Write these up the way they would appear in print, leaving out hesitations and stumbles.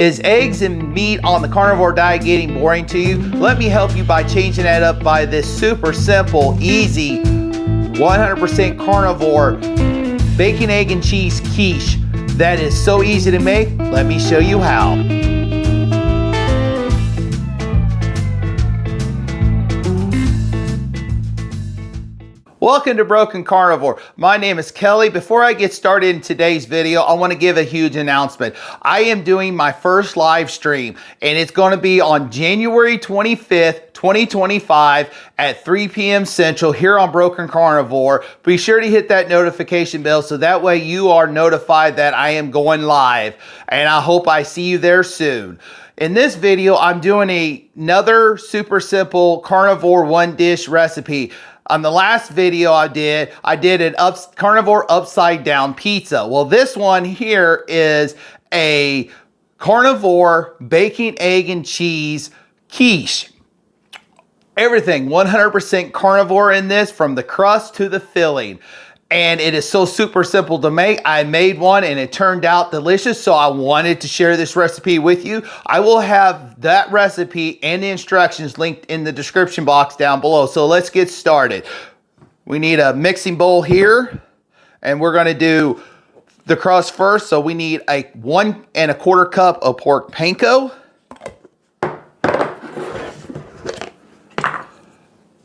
Is eggs and meat on the carnivore diet getting boring to you? Let me help you by changing that up by this super simple, easy, 100% carnivore bacon, egg, and cheese quiche. That is so easy to make. Let me show you how. Welcome to Broken Carnivore. My name is Kelly. Before I get started in today's video, I want to give a huge announcement. I am doing my first live stream, and it's going to be on January 25th, 2025 at 3 p.m. Central here on Broken Carnivore. Be sure to hit that notification bell so that way you are notified that I am going live, and I hope I see you there soon. In this video, I'm doing another super simple carnivore one dish recipe. On the last video I did an carnivore upside down pizza. Well, this one here is a carnivore bacon, egg, and cheese quiche. Everything 100% carnivore in this, from the crust to the filling. And it is so super simple to make. I made one and it turned out delicious, so I wanted to share this recipe with you. I will have that recipe and the instructions linked in the description box down below. So let's get started. We need a mixing bowl here, and we're gonna do the crust first. So we need a 1 1/4 cup of pork panko,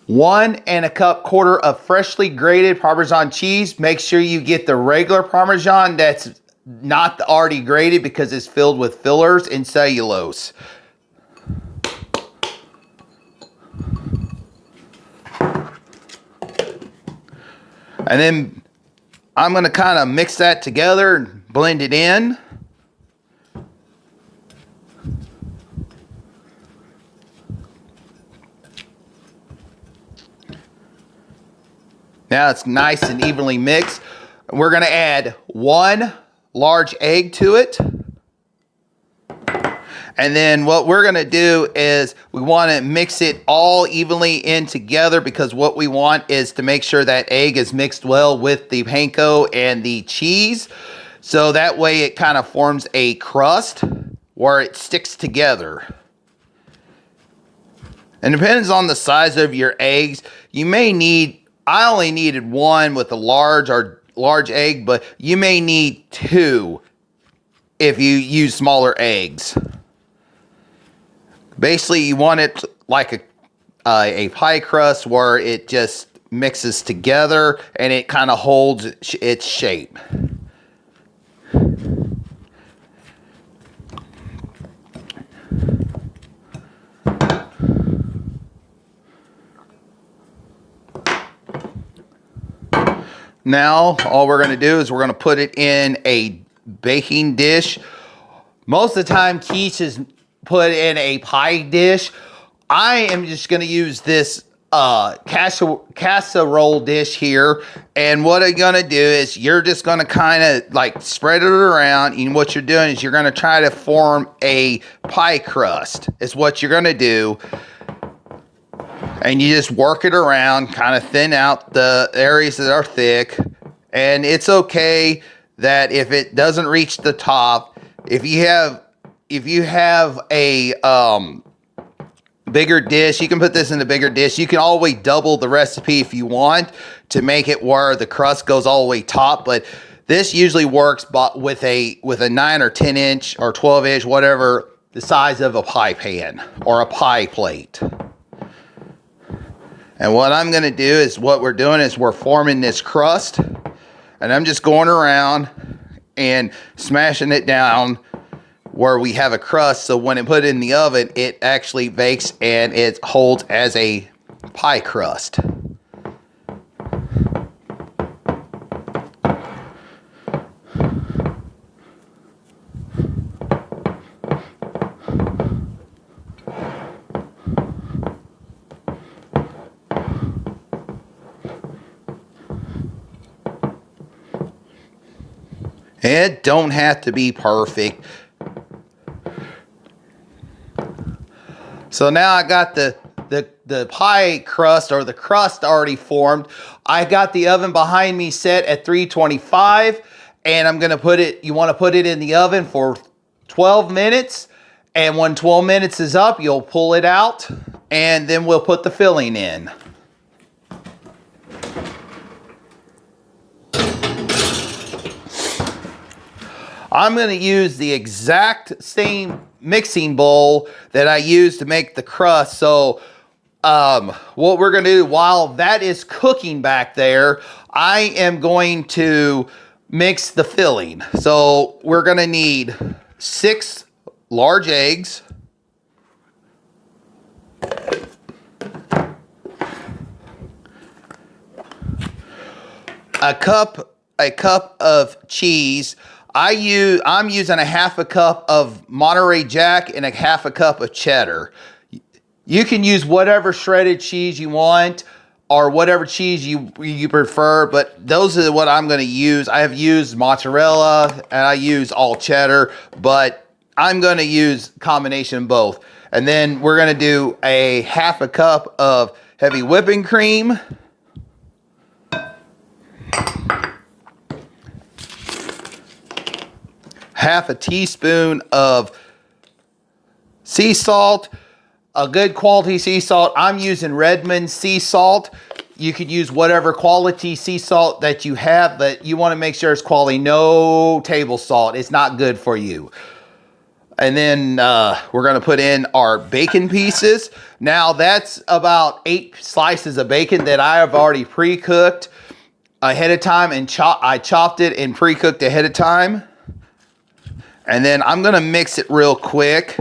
1 1/4 cup of freshly grated Parmesan cheese. Make sure you get the regular Parmesan that's not already grated because it's filled with fillers and cellulose. And then I'm going to kind of mix that together and blend it in. Now it's nice and evenly mixed. We're going to add 1 large egg to it. And then what we're going to do is we want to mix it all evenly in together, because what we want is to make sure that egg is mixed well with the panko and the cheese. So that way it kind of forms a crust where it sticks together. And it depends on the size of your eggs. You may need, I only needed 1 with a large egg, but you may need 2 if you use smaller eggs. Basically, you want it like a pie crust where it just mixes together and it kind of holds its shape. Now, all we're going to do is we're going to put it in a baking dish. Most of the time, quiche is put in a pie dish. I am just going to use this casserole dish here. And what I'm going to do is you're just going to kind of like spread it around. And what you're doing is you're going to try to form a pie crust. Is what you're going to do. And you just work it around, kind of thin out the areas that are thick. And it's okay that if it doesn't reach the top, if you have a bigger dish, you can put this in a bigger dish. You can always double the recipe if you want to make it where the crust goes all the way top. But this usually works with a 9 or 10 inch or 12 inch, whatever the size of a pie pan or a pie plate. And what I'm going to do is we're forming this crust, and I'm just going around and smashing it down where we have a crust, so when it put in the oven, it actually bakes and it holds as a pie crust. It don't have to be perfect. So now I got the pie crust, or the crust, already formed. I got the oven behind me set at 325, and I'm gonna put it, you wanna put it in the oven for 12 minutes. And when 12 minutes is up, you'll pull it out and then we'll put the filling in. I'm going to use the exact same mixing bowl that I used to make the crust. So what we're going to do while that is cooking back there, I am going to mix the filling. So we're going to need 6 large eggs, a cup of cheese. I'm using a half a cup of Monterey Jack and a half a cup of cheddar. You can use whatever shredded cheese you want or whatever cheese you prefer, but those are what I'm going to use. I have used mozzarella and I use all cheddar, but I'm going to use combination of both. And then we're going to do a half a cup of heavy whipping cream. Half a teaspoon of sea salt, a good quality sea salt. I'm using Redmond sea salt. You could use whatever quality sea salt that you have, but you want to make sure it's quality. No table salt. It's not good for you. And then we're going to put in our bacon pieces. Now that's about 8 slices of bacon that I have already pre-cooked ahead of time, and I chopped it and pre-cooked ahead of time. And then I'm going to mix it real quick.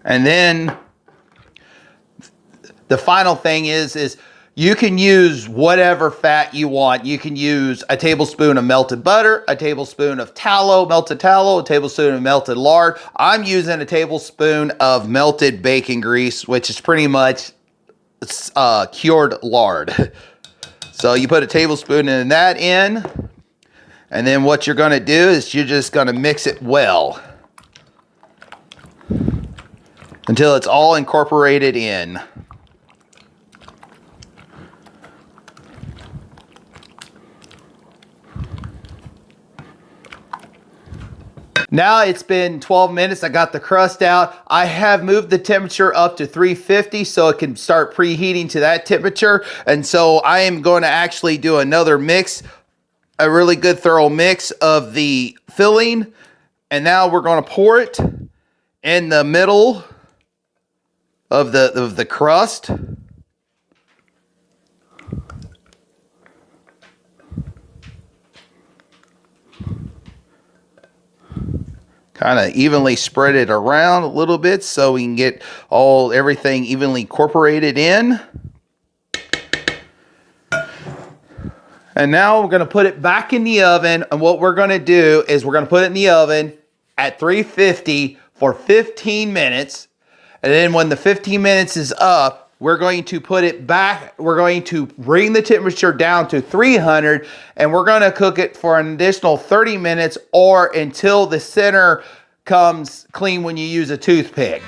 And then the final thing is you can use whatever fat you want. You can use a tablespoon of melted butter, a tablespoon of tallow, melted tallow, a tablespoon of melted lard. I'm using a tablespoon of melted bacon grease, which is pretty much cured lard. So you put a tablespoon of that in, and then what you're going to do is you're just going to mix it well until it's all incorporated in. Now it's been 12 minutes. I got the crust out. I have moved the temperature up to 350 so it can start preheating to that temperature. And so I am going to actually do another mix, a really good thorough mix of the filling. And now we're going to pour it in the middle of the crust. Kind of evenly spread it around a little bit so we can get everything evenly incorporated in. And now we're going to put it back in the oven. And what we're going to do is we're going to put it in the oven at 350 for 15 minutes. And then when the 15 minutes is up, we're going to put it back. We're going to bring the temperature down to 300, and we're going to cook it for an additional 30 minutes or until the center comes clean when you use a toothpick.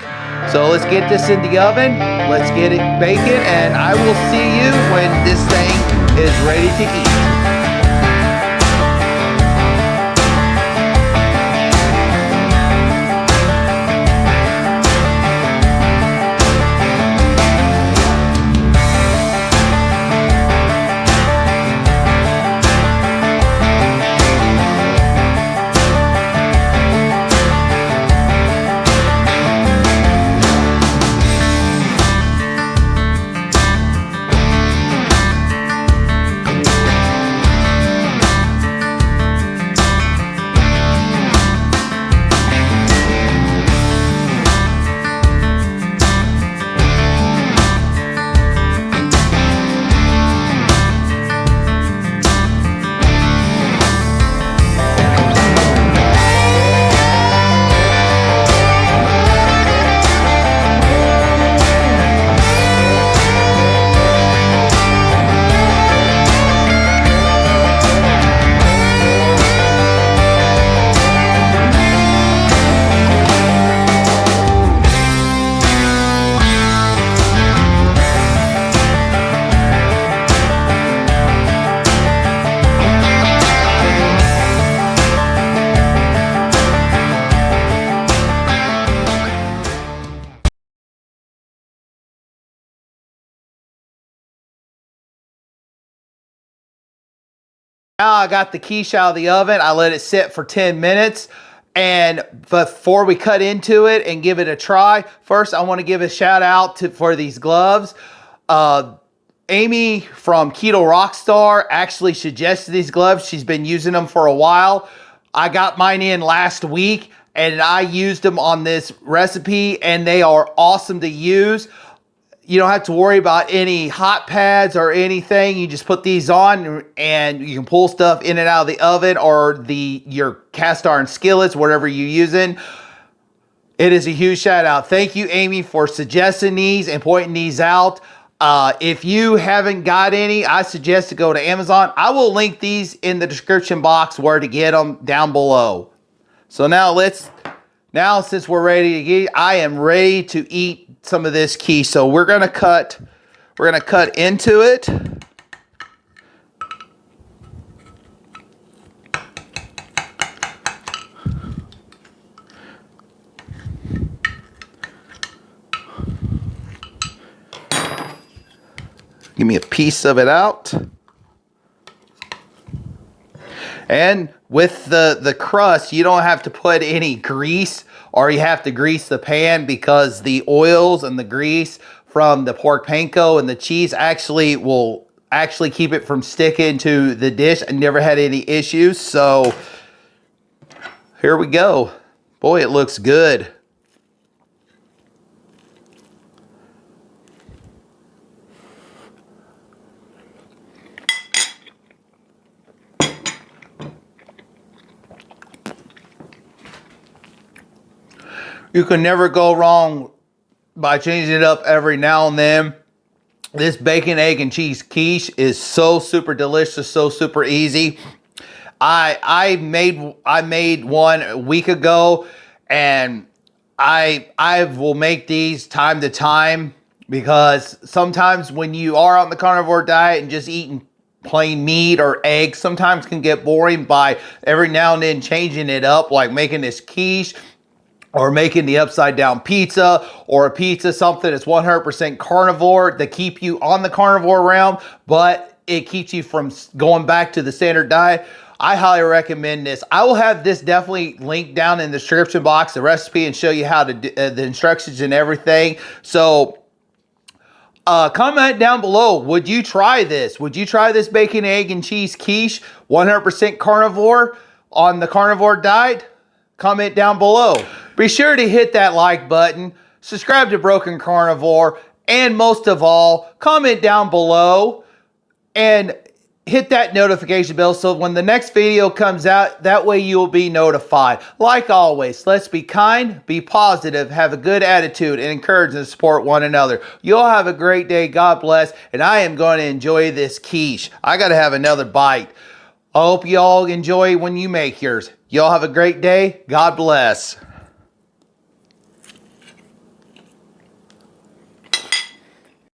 So let's get this in the oven. Let's get it baking, and I will see you when this thing is ready to eat. Now I got the quiche out of the oven. I let it sit for 10 minutes. And before we cut into it and give it a try, first I want to give a shout out for these gloves. Amy from Keto Rockstar actually suggested these gloves. She's been using them for a while. I got mine in last week and I used them on this recipe and they are awesome to use. You don't have to worry about any hot pads or anything. You just put these on and you can pull stuff in and out of the oven or your cast iron skillets, whatever you're using. It is a huge shout out. Thank you, Amy, for suggesting these and pointing these out. If you haven't got any, I suggest to go to Amazon. I will link these in the description box where to get them down below. So now since we're ready to eat, I am ready to eat some of this quiche. So we're gonna cut into it. Give me a piece of it out. And with the crust, you don't have to put any grease or you have to grease the pan because the oils and the grease from the pork panko and the cheese will keep it from sticking to the dish. I never had any issues. So here we go. Boy, it looks good. You can never go wrong by changing it up every now and then. This bacon, egg, and cheese quiche is so super delicious, so super easy. I made one a week ago, and I will make these time to time because sometimes when you are on the carnivore diet and just eating plain meat or eggs, sometimes can get boring by every now and then changing it up, like making this quiche or making the upside down pizza or a pizza, something that's 100% carnivore to keep you on the carnivore realm, but it keeps you from going back to the standard diet. I highly recommend this. I will have this definitely linked down in the description box, the recipe, and show you how to do the instructions and everything. So comment down below, would you try this? Would you try this bacon, egg, and cheese quiche, 100% carnivore on the carnivore diet? Comment down below. Be sure to hit that like button, subscribe to Broken Carnivore, and most of all, comment down below and hit that notification bell so when the next video comes out, that way you'll be notified. Like always, let's be kind, be positive, have a good attitude, and encourage and support one another. You all have a great day. God bless. And I am going to enjoy this quiche. I got to have another bite. I hope you all enjoy when you make yours. Y'all have a great day. God bless.